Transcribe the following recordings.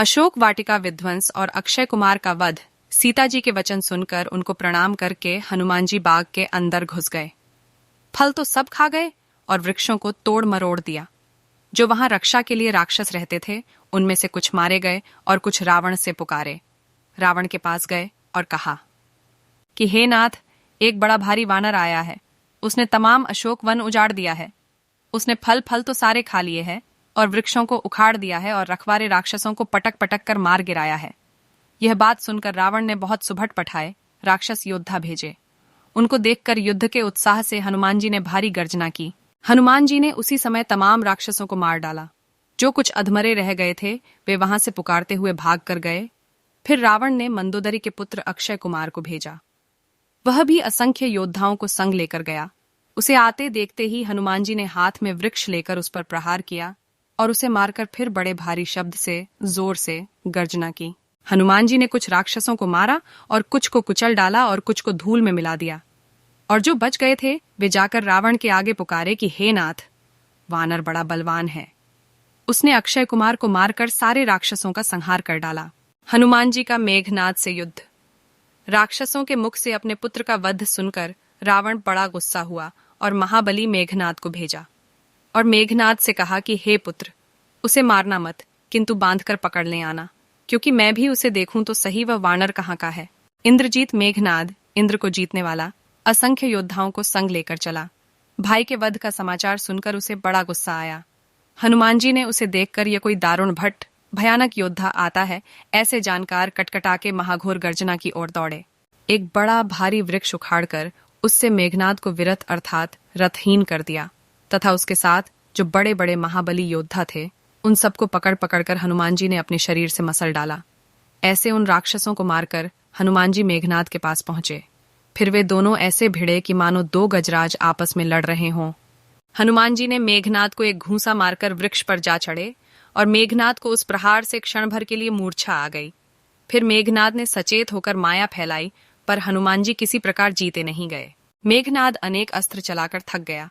अशोक वाटिका विध्वंस और अक्षय कुमार का वध। सीता जी के वचन सुनकर उनको प्रणाम करके हनुमान जी बाग के अंदर घुस गए। फल तो सब खा गए और वृक्षों को तोड़ मरोड़ दिया। जो वहां रक्षा के लिए राक्षस रहते थे उनमें से कुछ मारे गए और कुछ रावण से पुकारे। रावण के पास गए और कहा कि हे नाथ, एक बड़ा भारी वानर आया है। उसने तमाम अशोक वन उजाड़ दिया है। उसने फल तो सारे खा लिए हैं और वृक्षों को उखाड़ दिया है और रखवारे राक्षसों को पटक पटक कर मार गिराया है। यह बात सुनकर रावण ने बहुत सुभट पठाए राक्षस योद्धा भेजे। उनको देखकर युद्ध के उत्साह से हनुमान जी ने भारी गर्जना की। हनुमान जी ने उसी समय तमाम राक्षसों को मार डाला। जो कुछ अधमरे रह गए थे वे वहां से पुकारते हुए भाग कर गए। फिर रावण ने मंदोदरी के पुत्र अक्षय कुमार को भेजा। वह भी असंख्य योद्धाओं को संग लेकर गया। उसे आते देखते ही हनुमान जी ने हाथ में वृक्ष लेकर उस पर प्रहार किया और उसे मारकर फिर बड़े भारी शब्द से जोर से गर्जना की। हनुमान जी ने कुछ राक्षसों को मारा और कुछ को कुचल डाला और कुछ को धूल में मिला दिया। और जो बच गए थे वे जाकर रावण के आगे पुकारे कि हे नाथ, वानर बड़ा बलवान है। उसने अक्षय कुमार को मारकर सारे राक्षसों का संहार कर डाला। हनुमान जी का मेघनाद से युद्ध। राक्षसों के मुख से अपने पुत्र का वध सुनकर रावण बड़ा गुस्सा हुआ और महाबली मेघनाद को भेजा और मेघनाद से कहा कि हे पुत्र, उसे मारना मत, किंतु बांधकर पकड़ने आना, क्योंकि मैं भी उसे देखूं तो सही वह वानर कहाँ का है। इंद्रजीत मेघनाद, इंद्र को जीतने वाला, असंख्य योद्धाओं को संग लेकर चला। भाई के वध का समाचार सुनकर उसे बड़ा गुस्सा आया। हनुमान जी ने उसे देखकर यह कोई दारुण भट्ट भयानक योद्धा आता है ऐसे जानकार कटकटा के महाघोर गर्जना की ओर दौड़े। एक बड़ा भारी वृक्ष उखाड़कर उससे मेघनाद को विरथ अर्थात रथहीन कर दिया तथा उसके साथ जो बड़े बड़े महाबली योद्धा थे उन सबको पकड़ पकड़कर हनुमान जी ने अपने शरीर से मसल डाला। ऐसे उन राक्षसों को मारकर हनुमान जी मेघनाद के पास पहुंचे। फिर वे दोनों ऐसे भिड़े कि मानो दो गजराज आपस में लड़ रहे हों। हनुमान जी ने मेघनाद को एक घूंसा मारकर वृक्ष पर जा चढ़े और मेघनाद को उस प्रहार से क्षण भर के लिए मूर्छा आ गई। फिर मेघनाद ने सचेत होकर माया फैलाई, पर हनुमान जी किसी प्रकार जीते नहीं गए। मेघनाद अनेक अस्त्र चलाकर थक गया।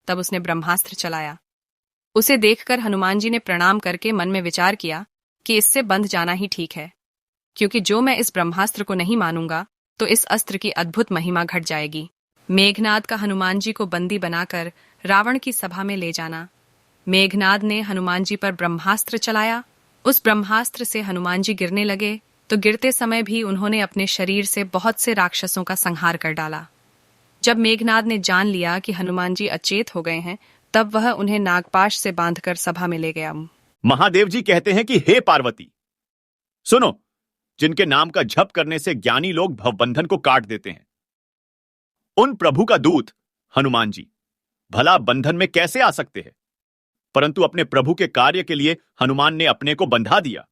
तब उसने ब्रह्मास्त्र चलाया। उसे देखकर हनुमान जी ने प्रणाम करके मन में विचार किया कि इससे बंध जाना ही ठीक है, क्योंकि जो मैं इस ब्रह्मास्त्र को नहीं मानूंगा तो इस अस्त्र की अद्भुत महिमा घट जाएगी। मेघनाद का हनुमान जी को बंदी बनाकर रावण की सभा में ले जाना। मेघनाद ने हनुमान जी पर ब्रह्मास्त्र चलाया। उस ब्रह्मास्त्र से हनुमान जी गिरने लगे तो गिरते समय भी उन्होंने अपने शरीर से बहुत से राक्षसों का संहार कर डाला। जब मेघनाद ने जान लिया कि हनुमान जी अचेत हो गए हैं तब वह उन्हें नागपाश से बांधकर सभा में ले गया। महादेव जी कहते हैं कि हे पार्वती, सुनो, जिनके नाम का जप करने से ज्ञानी लोग भवबंधन को काट देते हैं, उन प्रभु का दूत हनुमान जी भला बंधन में कैसे आ सकते हैं? परंतु अपने प्रभु के कार्य के लिए हनुमान ने अपने को बंधा दिया।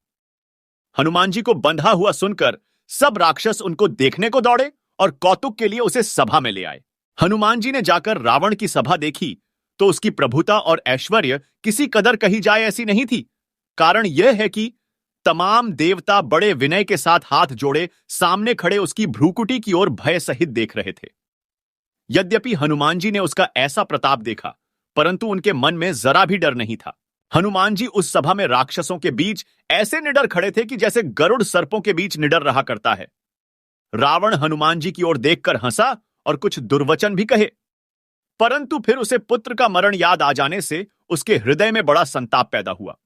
हनुमान जी को बंधा हुआ सुनकर सब राक्षस उनको देखने को दौड़े और कौतुक के लिए उसे सभा में ले आए। हनुमान जी ने जाकर रावण की सभा देखी तो उसकी प्रभुता और ऐश्वर्य किसी कदर कही जाए ऐसी नहीं थी। कारण यह है कि तमाम देवता बड़े विनय के साथ हाथ जोड़े सामने खड़े उसकी भ्रूकुटी की ओर भय सहित देख रहे थे। यद्यपि हनुमान जी ने उसका ऐसा प्रताप देखा, परंतु उनके मन में जरा भी डर नहीं था। हनुमान जी उस सभा में राक्षसों के बीच ऐसे निडर खड़े थे कि जैसे गरुड़ सर्पों के बीच निडर रहा करता है। रावण हनुमान जी की ओर देखकर हंसा और कुछ दुर्वचन भी कहे, परंतु फिर उसे पुत्र का मरण याद आ जाने से उसके हृदय में बड़ा संताप पैदा हुआ।